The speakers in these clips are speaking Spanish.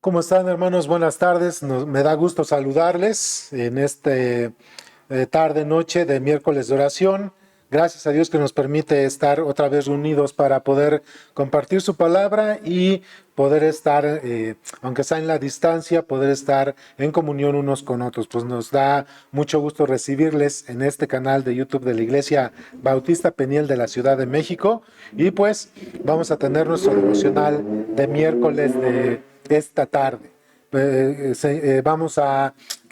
¿Cómo están, hermanos? Buenas tardes. Me da gusto saludarles en este tarde-noche de miércoles de oración. Gracias a Dios que nos permite estar otra vez reunidos para poder compartir su palabra y poder estar, aunque sea en la distancia, poder estar en comunión unos con otros. Pues nos da mucho gusto recibirles en este canal de YouTube de la Iglesia Bautista Peniel de la Ciudad de México. Y pues vamos a tener nuestro devocional de miércoles de esta tarde. ¿Qué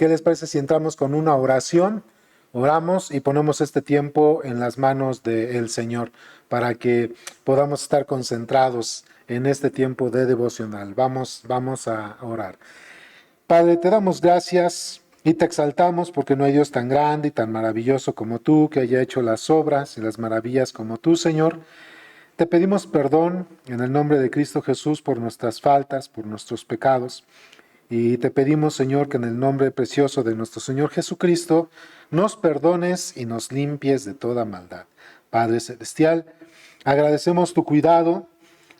les parece si entramos con una oración? Oramos y ponemos este tiempo en las manos del Señor para que podamos estar concentrados en este tiempo de devocional. Vamos a orar. Padre, te damos gracias y te exaltamos porque no hay Dios tan grande y tan maravilloso como tú, que haya hecho las obras y las maravillas como tú, Señor. Te pedimos perdón en el nombre de Cristo Jesús por nuestras faltas, por nuestros pecados. Y te pedimos, Señor, que en el nombre precioso de nuestro Señor Jesucristo nos perdones y nos limpies de toda maldad. Padre Celestial, agradecemos tu cuidado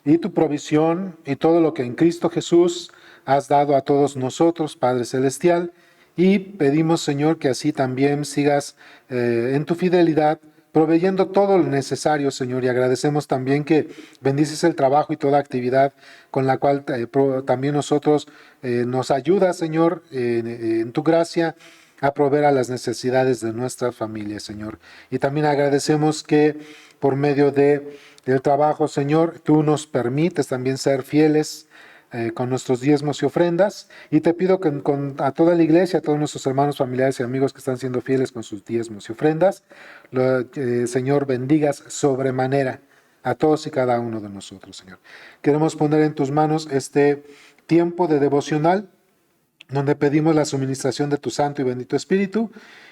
y tu provisión y todo lo que en Cristo Jesús has dado a todos nosotros, Padre Celestial, y pedimos, Señor, que así también sigas en tu fidelidad, proveyendo todo lo necesario, Señor, y agradecemos también que bendices el trabajo y toda actividad con la cual también nosotros nos ayuda, Señor, en tu gracia, a proveer a las necesidades de nuestra familia, Señor. Y también agradecemos que por medio del trabajo, Señor, tú nos permites también ser fieles con nuestros diezmos y ofrendas, y te pido que a toda la iglesia, a todos nuestros hermanos, familiares y amigos que están siendo fieles con sus diezmos y ofrendas, Señor, bendigas sobremanera a todos y cada uno de nosotros, Señor. Queremos poner en tus manos este tiempo de devocional, donde pedimos la suministración de tu Santo y bendito Espíritu,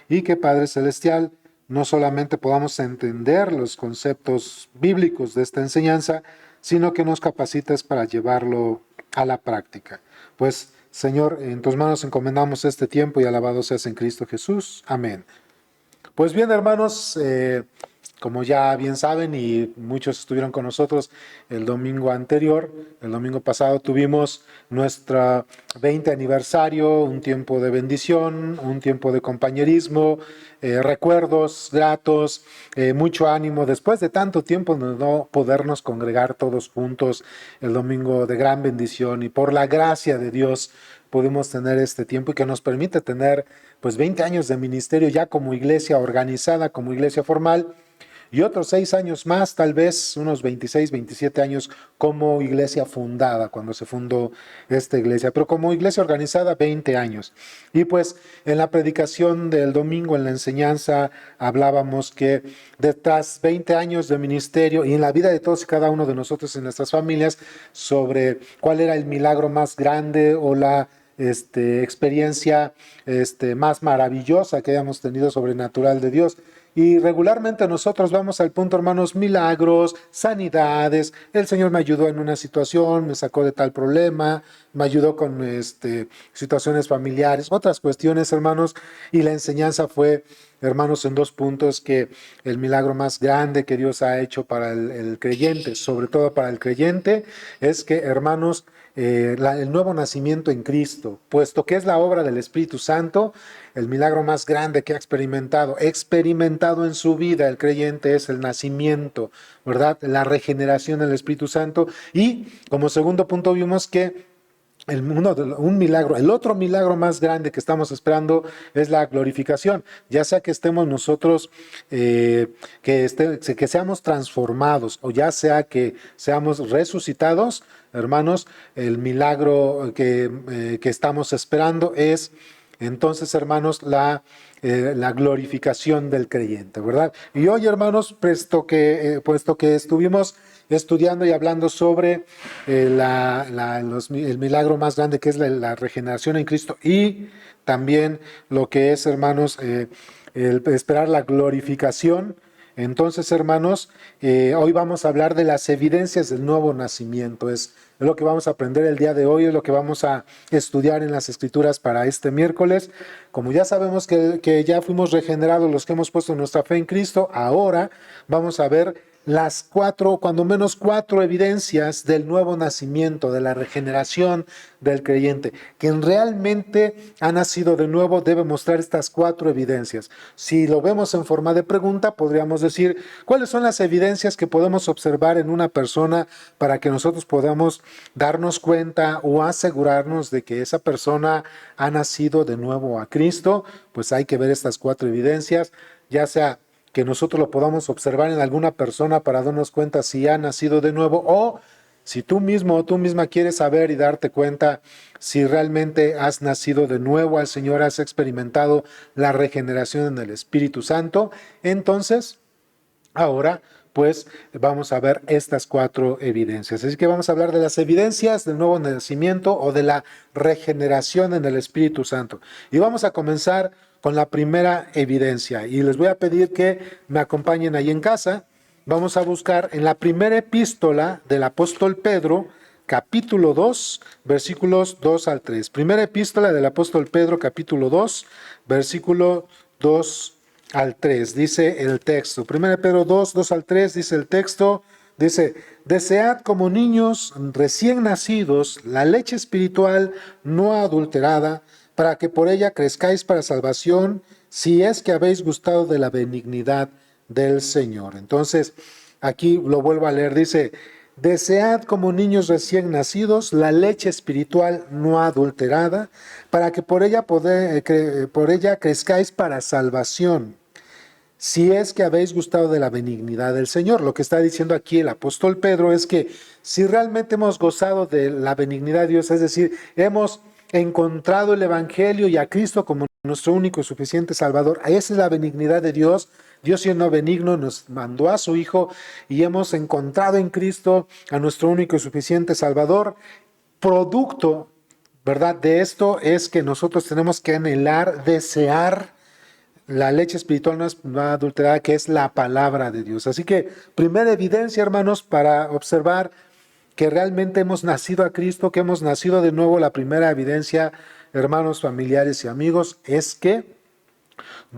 y que, Padre Celestial, no solamente podamos entender los conceptos bíblicos de esta enseñanza, sino que nos capacites para llevarlo a la práctica. Pues, Señor, en tus manos encomendamos este tiempo y alabado seas en Cristo Jesús. Amén. Pues bien, hermanos, como ya bien saben y muchos estuvieron con nosotros el domingo anterior, el domingo pasado tuvimos nuestro 20 aniversario, un tiempo de bendición, un tiempo de compañerismo, recuerdos gratos, mucho ánimo después de tanto tiempo de no podernos congregar todos juntos el domingo de gran bendición, y por la gracia de Dios pudimos tener este tiempo y que nos permite tener pues 20 años de ministerio ya como iglesia organizada, como iglesia formal, y otros 6 años más, tal vez unos 26, 27 años como iglesia fundada, cuando se fundó esta iglesia, pero como iglesia organizada 20 años. Y pues en la predicación del domingo, en la enseñanza, hablábamos que tras 20 años de ministerio y en la vida de todos y cada uno de nosotros en nuestras familias, sobre cuál era el milagro más grande o la experiencia más maravillosa que hayamos tenido sobrenatural de Dios. Y regularmente nosotros vamos al punto, hermanos, milagros, sanidades. El Señor me ayudó en una situación, me sacó de tal problema, me ayudó con situaciones familiares, otras cuestiones, hermanos. Y la enseñanza fue, hermanos, en 2 puntos, que el milagro más grande que Dios ha hecho para el creyente, sobre todo para el creyente, es que, hermanos, el nuevo nacimiento en Cristo, puesto que es la obra del Espíritu Santo, el milagro más grande que ha experimentado en su vida el creyente es el nacimiento, ¿verdad? La regeneración del Espíritu Santo. Y como segundo punto vimos que el otro milagro más grande que estamos esperando es la glorificación, ya sea que estemos nosotros, que seamos transformados, o ya sea que seamos resucitados, hermanos. El milagro que estamos esperando es entonces, hermanos, la glorificación del creyente, ¿verdad? Y hoy, hermanos, puesto que estuvimos estudiando y hablando sobre el milagro más grande, que es la regeneración en Cristo, y también lo que es, hermanos, el esperar la glorificación. Entonces, hermanos, hoy vamos a hablar de las evidencias del nuevo nacimiento. Es lo que vamos a aprender el día de hoy, es lo que vamos a estudiar en las Escrituras para este miércoles. Como ya sabemos que ya fuimos regenerados los que hemos puesto nuestra fe en Cristo, ahora vamos a ver las cuatro, cuando menos cuatro evidencias del nuevo nacimiento, de la regeneración del creyente. Quien realmente ha nacido de nuevo debe mostrar estas cuatro evidencias. Si lo vemos en forma de pregunta, podríamos decir, ¿cuáles son las evidencias que podemos observar en una persona para que nosotros podamos darnos cuenta o asegurarnos de que esa persona ha nacido de nuevo a Cristo? Pues hay que ver estas cuatro evidencias, ya sea que nosotros lo podamos observar en alguna persona para darnos cuenta si ha nacido de nuevo, o si tú mismo o tú misma quieres saber y darte cuenta si realmente has nacido de nuevo al Señor, has experimentado la regeneración en el Espíritu Santo, entonces ahora pues vamos a ver estas cuatro evidencias. Así que vamos a hablar de las evidencias del nuevo nacimiento o de la regeneración en el Espíritu Santo. Y vamos a comenzar con la primera evidencia. Y les voy a pedir que me acompañen ahí en casa. Vamos a buscar en la primera epístola del apóstol Pedro, capítulo 2, versículos 2 al 3. Primera epístola del apóstol Pedro, capítulo 2, versículo 2 al 3, dice el texto. 1 Pedro 2, 2 al 3, dice el texto, dice, desead como niños recién nacidos la leche espiritual no adulterada, para que por ella crezcáis para salvación, si es que habéis gustado de la benignidad del Señor. Entonces, aquí lo vuelvo a leer, dice, desead como niños recién nacidos la leche espiritual no adulterada, para que por ella crezcáis para salvación, si es que habéis gustado de la benignidad del Señor. Lo que está diciendo aquí el apóstol Pedro es que si realmente hemos gozado de la benignidad de Dios, es decir, hemos encontrado el Evangelio y a Cristo como nuestro único y suficiente Salvador, esa es la benignidad de Dios. Dios, siendo benigno, nos mandó a su Hijo y hemos encontrado en Cristo a nuestro único y suficiente Salvador. Producto, ¿verdad?, de esto es que nosotros tenemos que anhelar, desear la leche espiritual no adulterada, que es la palabra de Dios. Así que, primera evidencia, hermanos, para observar que realmente hemos nacido a Cristo, que hemos nacido de nuevo, la primera evidencia, hermanos, familiares y amigos, es que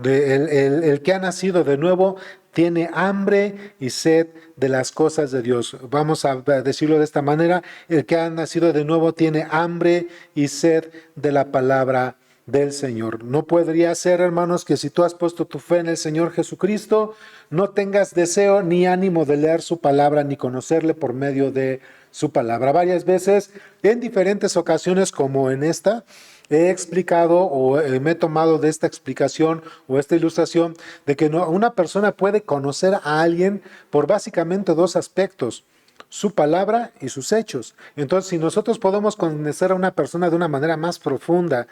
el que ha nacido de nuevo tiene hambre y sed de las cosas de Dios. Vamos a decirlo de esta manera, el que ha nacido de nuevo tiene hambre y sed de la palabra del Señor. No podría ser, hermanos, que si tú has puesto tu fe en el Señor Jesucristo, no tengas deseo ni ánimo de leer su palabra ni conocerle por medio de su palabra. Varias veces, en diferentes ocasiones como en esta, he explicado o me he tomado de esta explicación o esta ilustración de que una persona puede conocer a alguien por básicamente dos aspectos: su palabra y sus hechos. Entonces, si nosotros podemos conocer a una persona de una manera más profunda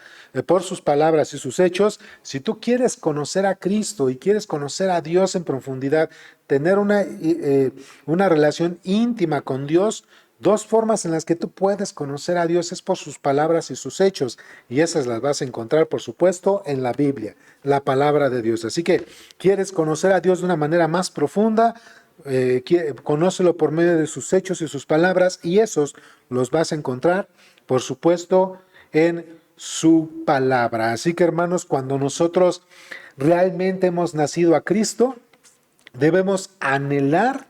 por sus palabras y sus hechos, si tú quieres conocer a Cristo y quieres conocer a Dios en profundidad, tener una relación íntima con Dios, dos formas en las que tú puedes conocer a Dios es por sus palabras y sus hechos. Y esas las vas a encontrar, por supuesto, en la Biblia, la palabra de Dios. Así que, ¿quieres conocer a Dios de una manera más profunda? Conócelo por medio de sus hechos y sus palabras, y esos los vas a encontrar, por supuesto, en su palabra. Así que, hermanos, cuando nosotros realmente hemos nacido a Cristo, debemos anhelar,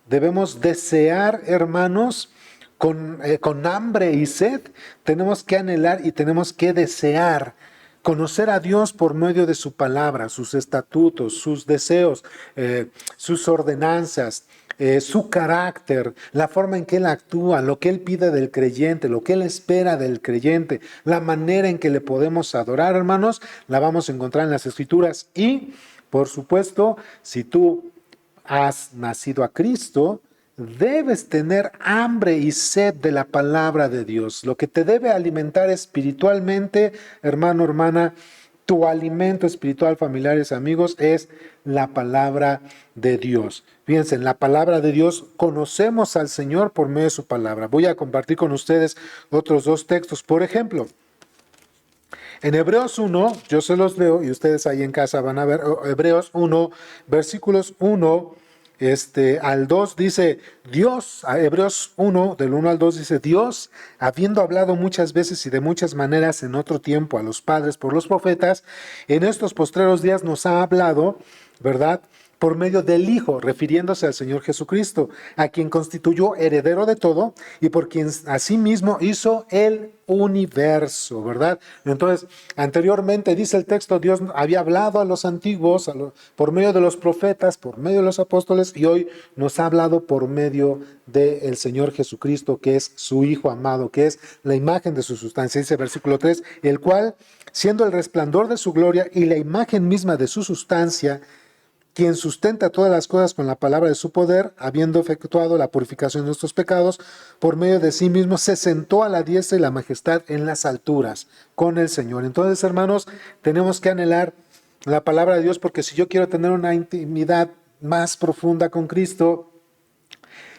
debemos desear, hermanos, con hambre y sed, tenemos que anhelar y tenemos que desear conocer a Dios por medio de su palabra, sus estatutos, sus deseos, sus ordenanzas, su carácter, la forma en que Él actúa, lo que Él pide del creyente, lo que Él espera del creyente, la manera en que le podemos adorar, hermanos, la vamos a encontrar en las Escrituras. Y, por supuesto, si tú has nacido a Cristo, debes tener hambre y sed de la palabra de Dios. Lo que te debe alimentar espiritualmente, hermano, hermana, tu alimento espiritual, familiares, amigos, es la palabra de Dios. Fíjense, en la palabra de Dios conocemos al Señor por medio de su palabra. Voy a compartir con ustedes otros dos textos. Por ejemplo, en Hebreos 1, yo se los leo y ustedes ahí en casa van a ver, Hebreos 1, versículos 1 al 2 dice, Dios, Hebreos 1, del 1 al 2 dice, Dios, habiendo hablado muchas veces y de muchas maneras en otro tiempo a los padres por los profetas, en estos postreros días nos ha hablado, ¿verdad?, por medio del Hijo, refiriéndose al Señor Jesucristo, a quien constituyó heredero de todo y por quien asimismo hizo el universo, ¿verdad? Entonces, anteriormente dice el texto, Dios había hablado a los antiguos por medio de los profetas, por medio de los apóstoles, y hoy nos ha hablado por medio del Señor Jesucristo, que es su Hijo amado, que es la imagen de su sustancia. Dice versículo 3, el cual, siendo el resplandor de su gloria y la imagen misma de su sustancia, quien sustenta todas las cosas con la palabra de su poder, habiendo efectuado la purificación de nuestros pecados, por medio de sí mismo, se sentó a la diestra y la majestad en las alturas con el Señor. Entonces, hermanos, tenemos que anhelar la palabra de Dios, porque si yo quiero tener una intimidad más profunda con Cristo,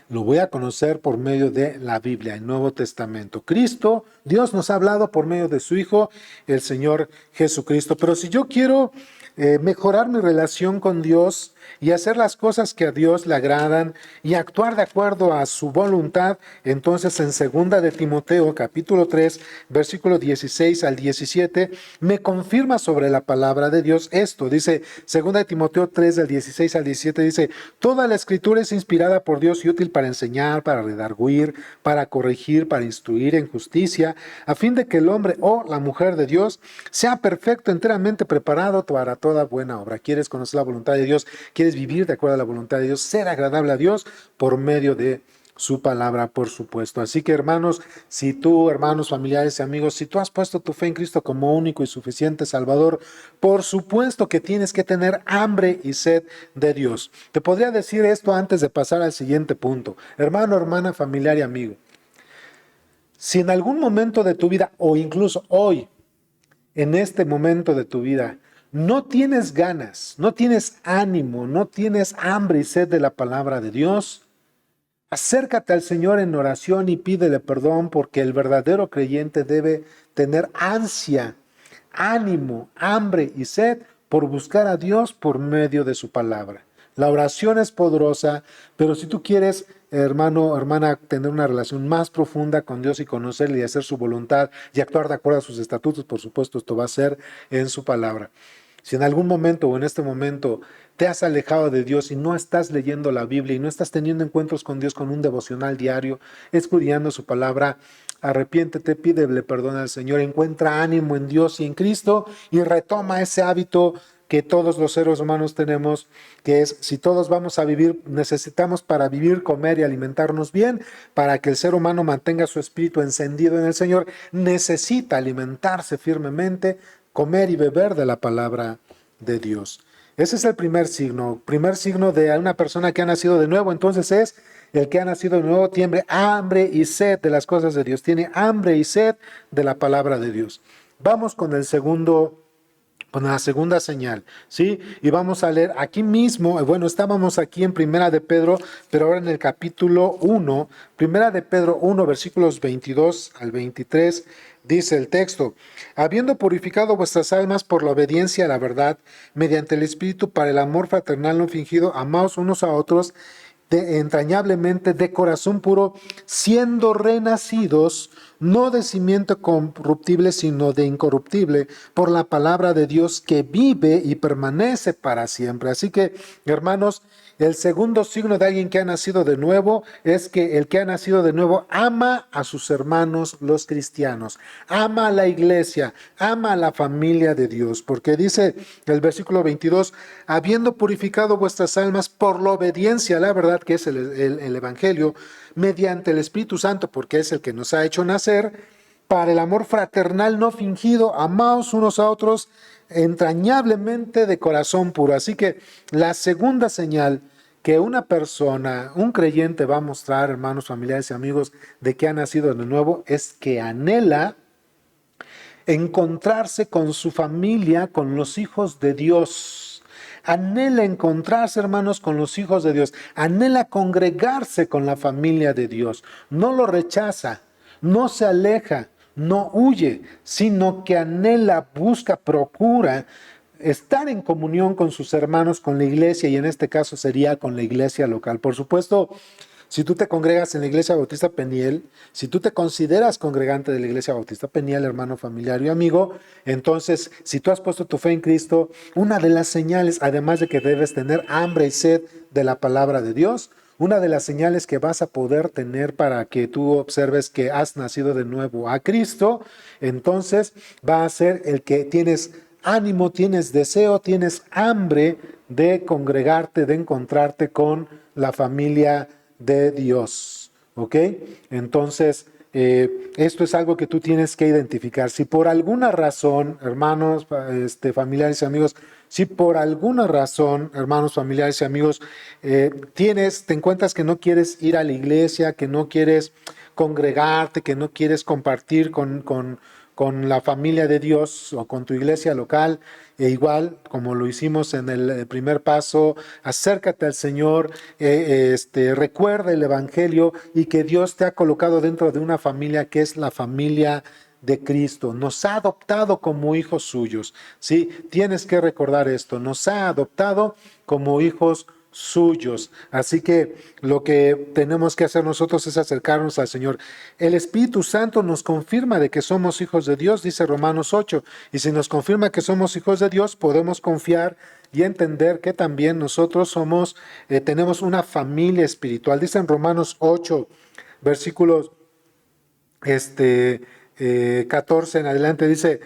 lo voy a conocer por medio de la Biblia, el Nuevo Testamento. Cristo, Dios nos ha hablado por medio de su Hijo, el Señor Jesucristo. Pero si yo quiero mejorar mi relación con Dios y hacer las cosas que a Dios le agradan y actuar de acuerdo a su voluntad, entonces en 2 de Timoteo, capítulo 3, versículo 16 al 17, me confirma sobre la palabra de Dios esto. Dice 2 de Timoteo 3, del 16 al 17, dice, toda la escritura es inspirada por Dios y útil para enseñar, para redarguir, para corregir, para instruir en justicia, a fin de que el hombre o la mujer de Dios sea perfecto, enteramente preparado para toda buena obra. ¿Quieres conocer la voluntad de Dios? ¿Quieres vivir de acuerdo a la voluntad de Dios? Ser agradable a Dios por medio de su palabra, por supuesto. Así que, hermanos, si tú, hermanos, familiares y amigos, si tú has puesto tu fe en Cristo como único y suficiente Salvador, por supuesto que tienes que tener hambre y sed de Dios. Te podría decir esto antes de pasar al siguiente punto. Hermano, hermana, familiar y amigo, si en algún momento de tu vida, o incluso hoy, en este momento de tu vida, no tienes ganas, no tienes ánimo, no tienes hambre y sed de la palabra de Dios, acércate al Señor en oración y pídele perdón, porque el verdadero creyente debe tener ansia, ánimo, hambre y sed por buscar a Dios por medio de su palabra. La oración es poderosa, pero si tú quieres, hermano o hermana, tener una relación más profunda con Dios y conocerle y hacer su voluntad y actuar de acuerdo a sus estatutos, por supuesto, esto va a ser en su palabra. Si en algún momento o en este momento te has alejado de Dios y no estás leyendo la Biblia y no estás teniendo encuentros con Dios con un devocional diario, escudriñando su palabra, arrepiéntete, pídele perdón al Señor, encuentra ánimo en Dios y en Cristo y retoma ese hábito que todos los seres humanos tenemos, que es, si todos vamos a vivir, necesitamos para vivir, comer y alimentarnos bien, para que el ser humano mantenga su espíritu encendido en el Señor, necesita alimentarse firmemente, comer y beber de la palabra de Dios. Ese es el primer signo de una persona que ha nacido de nuevo. Entonces es el que ha nacido de nuevo tiene hambre y sed de las cosas de Dios, tiene hambre y sed de la palabra de Dios. Vamos con la segunda señal, ¿sí? Y vamos a leer aquí mismo, bueno, estábamos aquí en Primera de Pedro, pero ahora en el capítulo 1, Primera de Pedro 1, versículos 22 al 23, dice el texto, habiendo purificado vuestras almas por la obediencia a la verdad, mediante el Espíritu para el amor fraternal no fingido, amaos unos a otros entrañablemente de corazón puro, siendo renacidos, no de simiente corruptible, sino de incorruptible, por la palabra de Dios que vive y permanece para siempre. Así que, hermanos, el segundo signo de alguien que ha nacido de nuevo es que el que ha nacido de nuevo ama a sus hermanos los cristianos, ama a la iglesia, ama a la familia de Dios, porque dice el versículo 22, habiendo purificado vuestras almas por la obediencia a la verdad, que es el Evangelio, mediante el Espíritu Santo, porque es el que nos ha hecho nacer, para el amor fraternal no fingido, amaos unos a otros entrañablemente de corazón puro. Así que la segunda señal que una persona, un creyente va a mostrar, hermanos, familiares y amigos, de que ha nacido de nuevo, es que anhela encontrarse con su familia, con los hijos de Dios. Anhela encontrarse, hermanos, con los hijos de Dios. Anhela congregarse con la familia de Dios. No lo rechaza, no se aleja, no huye, sino que anhela, busca, procura estar en comunión con sus hermanos, con la iglesia, y en este caso sería con la iglesia local. Por supuesto, Si tú te congregas en la Iglesia Bautista Peniel, si tú te consideras congregante de la Iglesia Bautista Peniel, hermano, familiar y amigo, entonces, si tú has puesto tu fe en Cristo, una de las señales, además de que debes tener hambre y sed de la palabra de Dios, una de las señales que vas a poder tener para que tú observes que has nacido de nuevo a Cristo, entonces va a ser el que tienes ánimo, tienes deseo, tienes hambre de congregarte, de encontrarte con la familia de Dios. ¿Ok? Entonces, esto es algo que tú tienes que identificar. Si por alguna razón, hermanos, familiares y amigos, si por alguna razón, hermanos, familiares y amigos, te encuentras que no quieres ir a la iglesia, que no quieres congregarte, que no quieres compartir con la familia de Dios o con tu iglesia local, e como lo hicimos en el primer paso, acércate al Señor, recuerda el Evangelio y que Dios te ha colocado dentro de una familia que es la familia de Cristo. Nos ha adoptado como hijos suyos. ¿Sí? Tienes que recordar esto. Nos ha adoptado como hijos suyos. Así que lo que tenemos que hacer nosotros es acercarnos al Señor. El Espíritu Santo nos confirma de que somos hijos de Dios, dice Romanos 8. Y si nos confirma que somos hijos de Dios, podemos confiar y entender que también nosotros tenemos una familia espiritual. Dice en Romanos 8, versículos 14 en adelante, dice: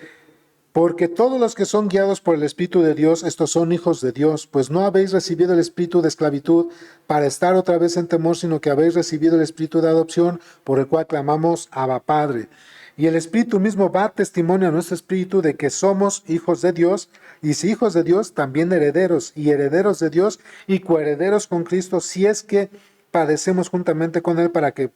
porque todos los que son guiados por el Espíritu de Dios, estos son hijos de Dios, pues no habéis recibido el espíritu de esclavitud para estar otra vez en temor, sino que habéis recibido el espíritu de adopción, por el cual clamamos Abba Padre. Y el Espíritu mismo da testimonio a nuestro espíritu de que somos hijos de Dios, y si hijos de Dios, también herederos, y herederos de Dios, y coherederos con Cristo, si es que padecemos juntamente con Él para que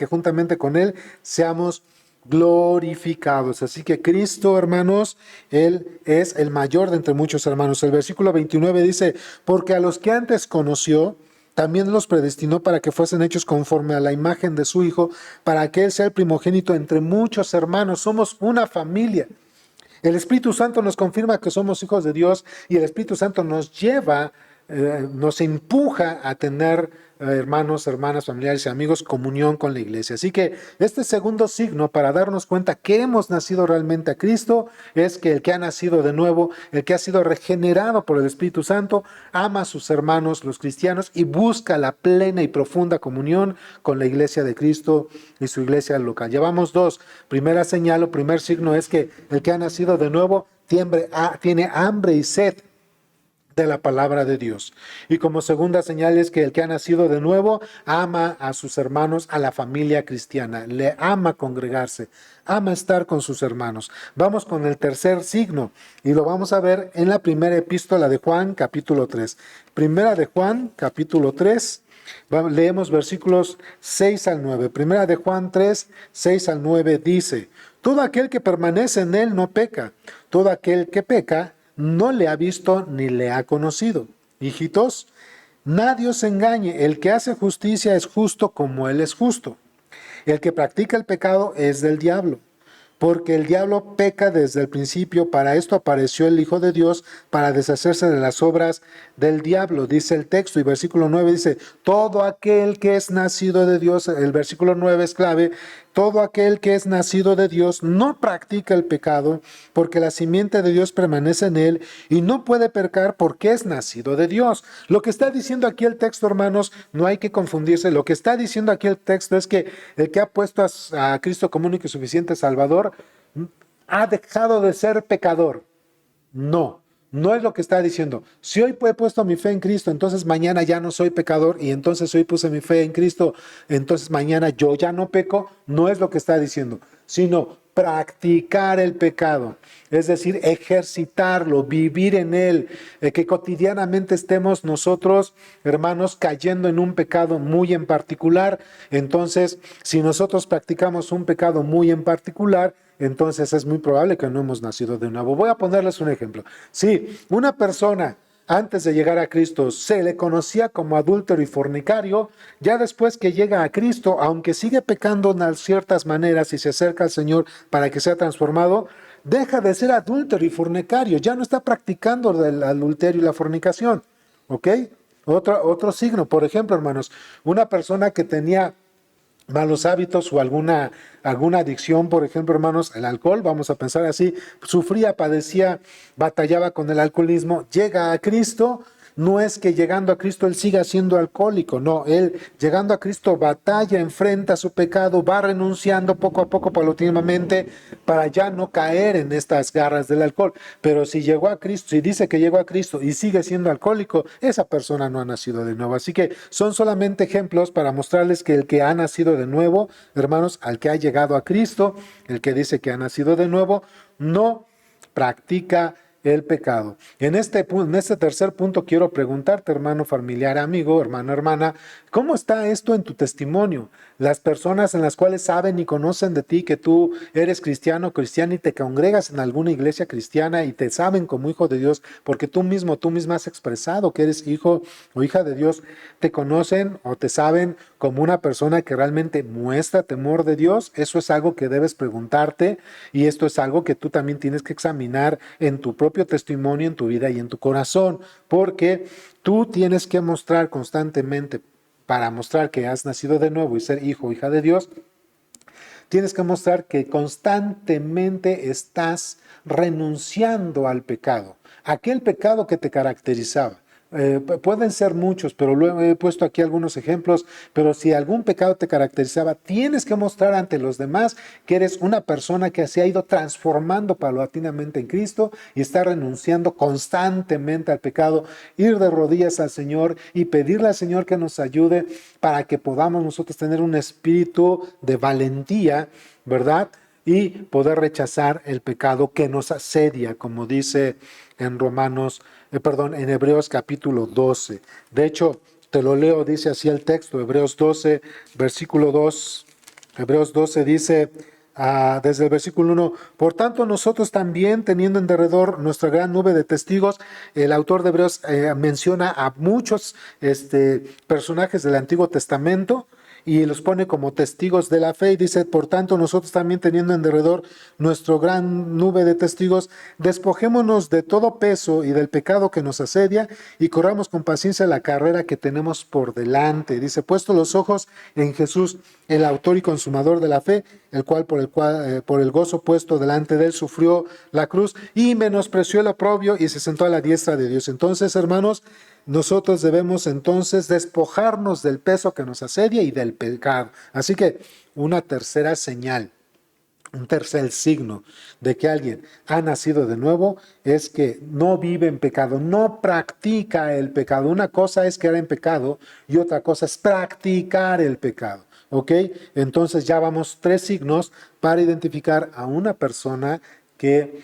juntamente con Él seamos glorificados. Así que Cristo, hermanos, Él es el mayor de entre muchos hermanos. El versículo 29 dice: porque a los que antes conoció, también los predestinó para que fuesen hechos conforme a la imagen de su Hijo, para que Él sea el primogénito entre muchos hermanos. Somos una familia. El Espíritu Santo nos confirma que somos hijos de Dios, y el Espíritu Santo nos lleva, nos empuja a tener, hermanos, hermanas, familiares y amigos, comunión con la iglesia. Así que este segundo signo para darnos cuenta que hemos nacido realmente a Cristo es que el que ha nacido de nuevo, el que ha sido regenerado por el Espíritu Santo, ama a sus hermanos, los cristianos, y busca la plena y profunda comunión con la iglesia de Cristo y su iglesia local. Llevamos dos. Primera señal o primer signo es que el que ha nacido de nuevo tiene hambre y sed de la palabra de Dios. Y como segunda señal es que el que ha nacido de nuevo ama a sus hermanos, a la familia cristiana, le ama congregarse, ama estar con sus hermanos. Vamos con el tercer signo y lo vamos a ver en la primera epístola de Juan, capítulo 3. Primera de Juan, capítulo 3. Leemos versículos 6 al 9. Primera de Juan 3, 6 al 9 dice: todo aquel que permanece en él no peca. Todo aquel que peca no le ha visto ni le ha conocido. Hijitos, nadie os engañe. El que hace justicia es justo como él es justo. El que practica el pecado es del diablo, porque el diablo peca desde el principio. Para esto apareció el Hijo de Dios, para deshacerse de las obras del diablo, dice el texto. Y versículo 9 dice: todo aquel que es nacido de Dios, el versículo 9 es clave, todo aquel que es nacido de Dios no practica el pecado, porque la simiente de Dios permanece en él y no puede pecar porque es nacido de Dios. Lo que está diciendo aquí el texto, hermanos, no hay que confundirse. Lo que está diciendo aquí el texto es que el que ha puesto a Cristo como único y suficiente Salvador ha dejado de ser pecador. No. No es lo que está diciendo. Si hoy he puesto mi fe en Cristo, entonces mañana ya no soy pecador, y entonces hoy puse mi fe en Cristo, entonces mañana yo ya no peco. No es lo que está diciendo, sino practicar el pecado, es decir, ejercitarlo, vivir en él, que cotidianamente estemos nosotros, hermanos, cayendo en un pecado muy en particular. Entonces, si nosotros practicamos un pecado muy en particular, entonces es muy probable que no hemos nacido de nuevo. Voy a ponerles un ejemplo. Si una persona antes de llegar a Cristo se le conocía como adúltero y fornicario, ya después que llega a Cristo, aunque sigue pecando en ciertas maneras y se acerca al Señor para que sea transformado, deja de ser adúltero y fornicario, ya no está practicando el adulterio y la fornicación. ¿Ok? Otro signo, por ejemplo, hermanos, una persona que tenía malos hábitos o alguna adicción, por ejemplo, hermanos, el alcohol, vamos a pensar así, sufría, padecía, batallaba con el alcoholismo, llega a Cristo. No es que llegando a Cristo él siga siendo alcohólico, no, él llegando a Cristo batalla, enfrenta su pecado, va renunciando poco a poco, paulatinamente, para ya no caer en estas garras del alcohol. Pero si llegó a Cristo, si dice que llegó a Cristo y sigue siendo alcohólico, esa persona no ha nacido de nuevo. Así que son solamente ejemplos para mostrarles que el que ha nacido de nuevo, hermanos, al que ha llegado a Cristo, el que dice que ha nacido de nuevo, no practica el pecado. En este tercer punto quiero preguntarte, hermano familiar, amigo, hermano, hermana, ¿cómo está esto en tu testimonio? Las personas en las cuales saben y conocen de ti que tú eres cristiano, cristiana y te congregas en alguna iglesia cristiana y te saben como hijo de Dios, porque tú misma has expresado que eres hijo o hija de Dios, te conocen o te saben como una persona que realmente muestra temor de Dios. Eso es algo que debes preguntarte y esto es algo que tú también tienes que examinar en tu propio testimonio, en tu vida y en tu corazón, porque tú tienes que mostrar constantemente, para mostrar que has nacido de nuevo y ser hijo o hija de Dios, tienes que mostrar que constantemente estás renunciando al pecado, aquel pecado que te caracterizaba. Pueden ser muchos, pero luego he puesto aquí algunos ejemplos, pero si algún pecado te caracterizaba, tienes que mostrar ante los demás que eres una persona que se ha ido transformando paulatinamente en Cristo y está renunciando constantemente al pecado, ir de rodillas al Señor y pedirle al Señor que nos ayude para que podamos nosotros tener un espíritu de valentía, ¿verdad? Y poder rechazar el pecado que nos asedia, como dice en en Hebreos capítulo 12. De hecho, te lo leo, dice así el texto, Hebreos 12, versículo 2. Hebreos 12 dice, desde el versículo 1, por tanto nosotros también, teniendo en derredor nuestra gran nube de testigos, el autor de Hebreos menciona a muchos personajes del Antiguo Testamento, y los pone como testigos de la fe y dice, por tanto nosotros también teniendo en derredor nuestro gran nube de testigos, despojémonos de todo peso y del pecado que nos asedia y corramos con paciencia la carrera que tenemos por delante. Dice, puesto los ojos en Jesús, el autor y consumador de la fe, el cual por el gozo puesto delante de él sufrió la cruz y menospreció el oprobio y se sentó a la diestra de Dios. Entonces, hermanos, nosotros debemos entonces despojarnos del peso que nos asedia y del pecado. Así que una tercera señal, un tercer signo de que alguien ha nacido de nuevo es que no vive en pecado, no practica el pecado. Una cosa es quedar en pecado y otra cosa es practicar el pecado. ¿Ok? Entonces ya vamos 3 signos para identificar a una persona que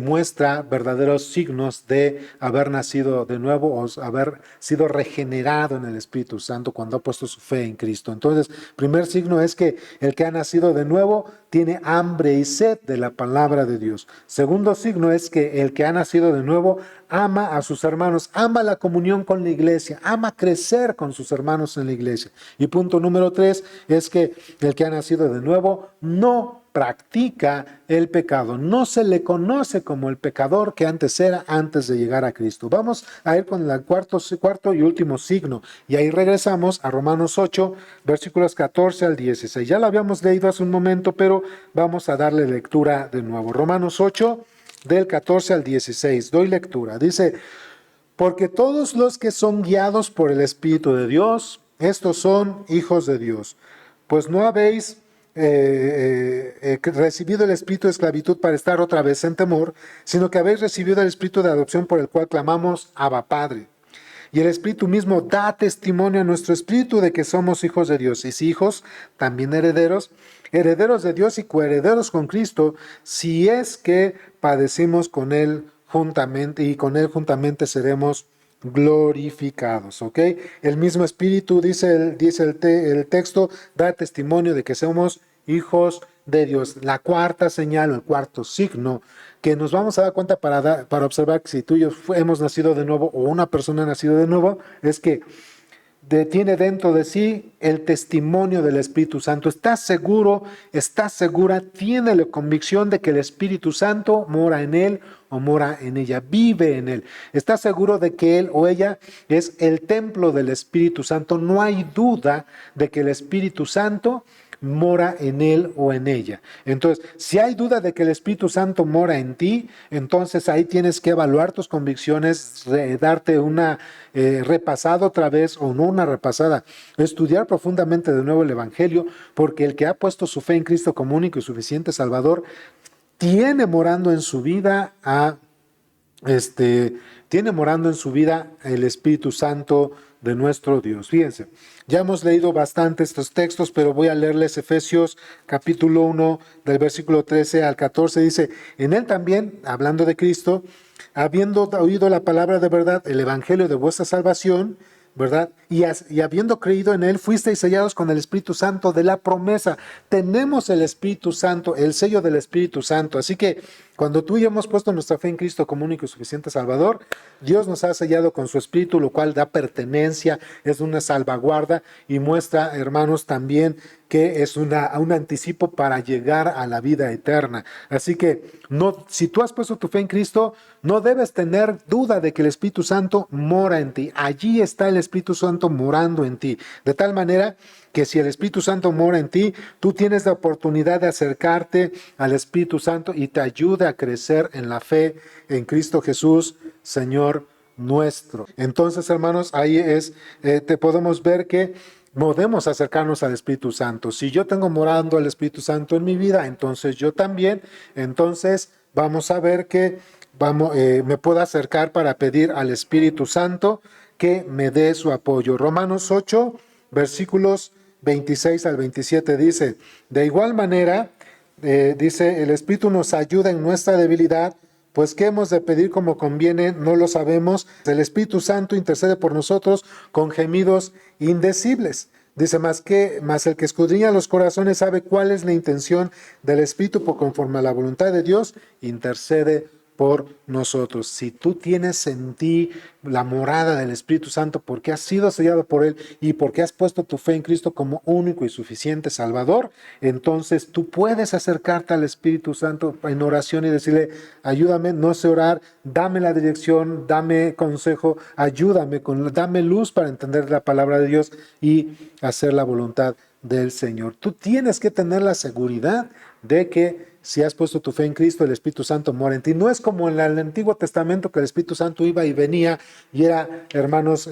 muestra verdaderos signos de haber nacido de nuevo o haber sido regenerado en el Espíritu Santo cuando ha puesto su fe en Cristo. Entonces, primer signo es que el que ha nacido de nuevo tiene hambre y sed de la palabra de Dios. Segundo signo es que el que ha nacido de nuevo ama a sus hermanos, ama la comunión con la iglesia, ama crecer con sus hermanos en la iglesia. Y punto número 3 es que el que ha nacido de nuevo no practica el pecado, no se le conoce como el pecador que antes era, antes de llegar a Cristo. Vamos a ir con el cuarto y último signo, y ahí regresamos a Romanos 8, versículos 14 al 16. Ya lo habíamos leído hace un momento, pero vamos a darle lectura de nuevo. Romanos 8, del 14 al 16. Doy lectura. Dice, porque todos los que son guiados por el Espíritu de Dios, estos son hijos de Dios. Pues no habéis recibido el espíritu de esclavitud para estar otra vez en temor, sino que habéis recibido el espíritu de adopción por el cual clamamos Abba Padre. Y el Espíritu mismo da testimonio a nuestro espíritu de que somos hijos de Dios. Y si hijos, también herederos, herederos de Dios y coherederos con Cristo, si es que padecimos con Él juntamente y con Él juntamente seremos glorificados, ¿ok? El mismo Espíritu, dice el texto, da testimonio de que somos hijos de Dios. La cuarta señal o el cuarto signo que nos vamos a dar cuenta para observar que si tú y yo hemos nacido de nuevo o una persona ha nacido de nuevo, es que tiene dentro de sí el testimonio del Espíritu Santo. ¿Estás seguro, estás segura, tiene la convicción de que el Espíritu Santo mora en él o mora en ella, vive en él? ¿Estás seguro de que él o ella es el templo del Espíritu Santo? No hay duda de que el Espíritu Santo mora en él o en ella. Entonces, si hay duda de que el Espíritu Santo mora en ti, entonces ahí tienes que evaluar tus convicciones, darte una repasada otra vez, o no una repasada, estudiar profundamente de nuevo el Evangelio, porque el que ha puesto su fe en Cristo como único y suficiente Salvador, tiene morando en su vida tiene morando en su vida el Espíritu Santo de nuestro Dios. Fíjense, ya hemos leído bastante estos textos, pero voy a leerles Efesios capítulo 1 del versículo 13 al 14. Dice, en él también, hablando de Cristo, habiendo oído la palabra de verdad, el evangelio de vuestra salvación, ¿verdad? Y habiendo creído en él, fuisteis sellados con el Espíritu Santo de la promesa. Tenemos el Espíritu Santo, el sello del Espíritu Santo. Así que cuando tú y yo hemos puesto nuestra fe en Cristo como único y suficiente Salvador, Dios nos ha sellado con su Espíritu, lo cual da pertenencia, es una salvaguarda y muestra, hermanos, también que es un anticipo para llegar a la vida eterna. Así que no, si tú has puesto tu fe en Cristo, no debes tener duda de que el Espíritu Santo mora en ti. Allí está el Espíritu Santo morando en ti. De tal manera que si el Espíritu Santo mora en ti, tú tienes la oportunidad de acercarte al Espíritu Santo y te ayude a crecer en la fe en Cristo Jesús, Señor nuestro. Entonces, hermanos, ahí te podemos ver que podemos acercarnos al Espíritu Santo. Si yo tengo morando al Espíritu Santo en mi vida, entonces yo también. Entonces vamos a ver que me puedo acercar para pedir al Espíritu Santo que me dé su apoyo. Romanos 8, versículos 26 al 27 dice, de igual manera, dice, el Espíritu nos ayuda en nuestra debilidad, pues qué hemos de pedir como conviene, no lo sabemos. El Espíritu Santo intercede por nosotros con gemidos indecibles. Dice, más el que escudriña los corazones sabe cuál es la intención del Espíritu, por conforme a la voluntad de Dios, intercede por nosotros. Si tú tienes en ti la morada del Espíritu Santo porque has sido sellado por Él y porque has puesto tu fe en Cristo como único y suficiente Salvador, entonces tú puedes acercarte al Espíritu Santo en oración y decirle, ayúdame, no sé orar, dame la dirección, dame consejo, ayúdame, dame luz para entender la palabra de Dios y hacer la voluntad del Señor. Tú tienes que tener la seguridad de que si has puesto tu fe en Cristo, el Espíritu Santo mora en ti. No es como en el Antiguo Testamento que el Espíritu Santo iba y venía y era, hermanos,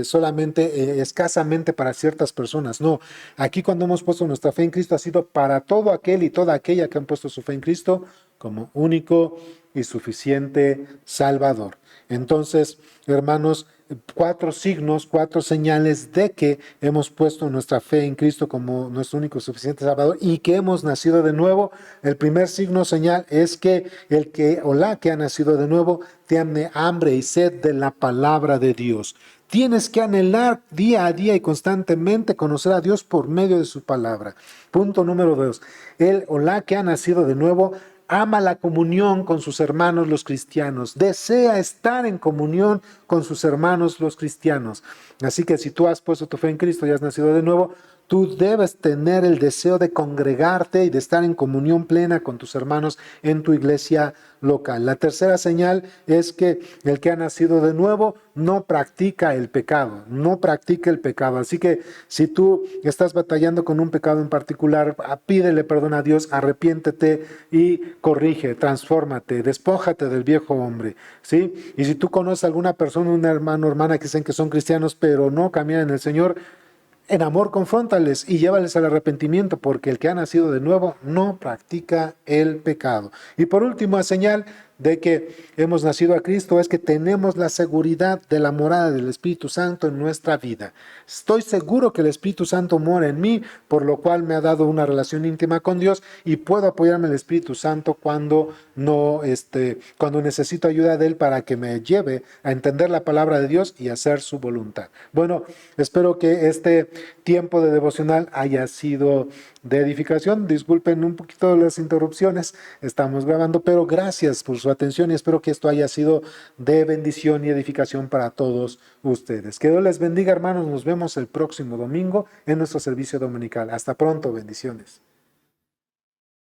solamente escasamente para ciertas personas. No, aquí cuando hemos puesto nuestra fe en Cristo ha sido para todo aquel y toda aquella que han puesto su fe en Cristo como único y suficiente Salvador. Entonces, hermanos, 4 signos, 4 señales de que hemos puesto nuestra fe en Cristo como nuestro único y suficiente Salvador y que hemos nacido de nuevo. El primer signo, señal, es que el que o la que ha nacido de nuevo tiene hambre y sed de la palabra de Dios. Tienes que anhelar día a día y constantemente conocer a Dios por medio de su palabra. Punto número 2. El o la que ha nacido de nuevo ama la comunión con sus hermanos los cristianos, desea estar en comunión con sus hermanos los cristianos. Así que si tú has puesto tu fe en Cristo y has nacido de nuevo, tú debes tener el deseo de congregarte y de estar en comunión plena con tus hermanos en tu iglesia local. La tercera señal es que el que ha nacido de nuevo no practica el pecado, no practica el pecado. Así que si tú estás batallando con un pecado en particular, pídele perdón a Dios, arrepiéntete y corrige, transfórmate, despójate del viejo hombre, ¿sí? Y si tú conoces a alguna persona, un hermano o hermana que dicen que son cristianos, pero no caminan en el Señor, en amor confróntales y llévales al arrepentimiento, porque el que ha nacido de nuevo no practica el pecado. Y por último, a señal de que hemos nacido a Cristo es que tenemos la seguridad de la morada del Espíritu Santo en nuestra vida. Estoy seguro que el Espíritu Santo mora en mí, por lo cual me ha dado una relación íntima con Dios y puedo apoyarme en el Espíritu Santo cuando necesito ayuda de Él para que me lleve a entender la palabra de Dios y hacer su voluntad. Bueno, espero que este tiempo de devocional haya sido de edificación. Disculpen un poquito las interrupciones, estamos grabando, pero gracias por su atención y espero que esto haya sido de bendición y edificación para todos ustedes. Que Dios les bendiga, hermanos. Nos vemos el próximo domingo en nuestro servicio dominical. Hasta pronto, bendiciones.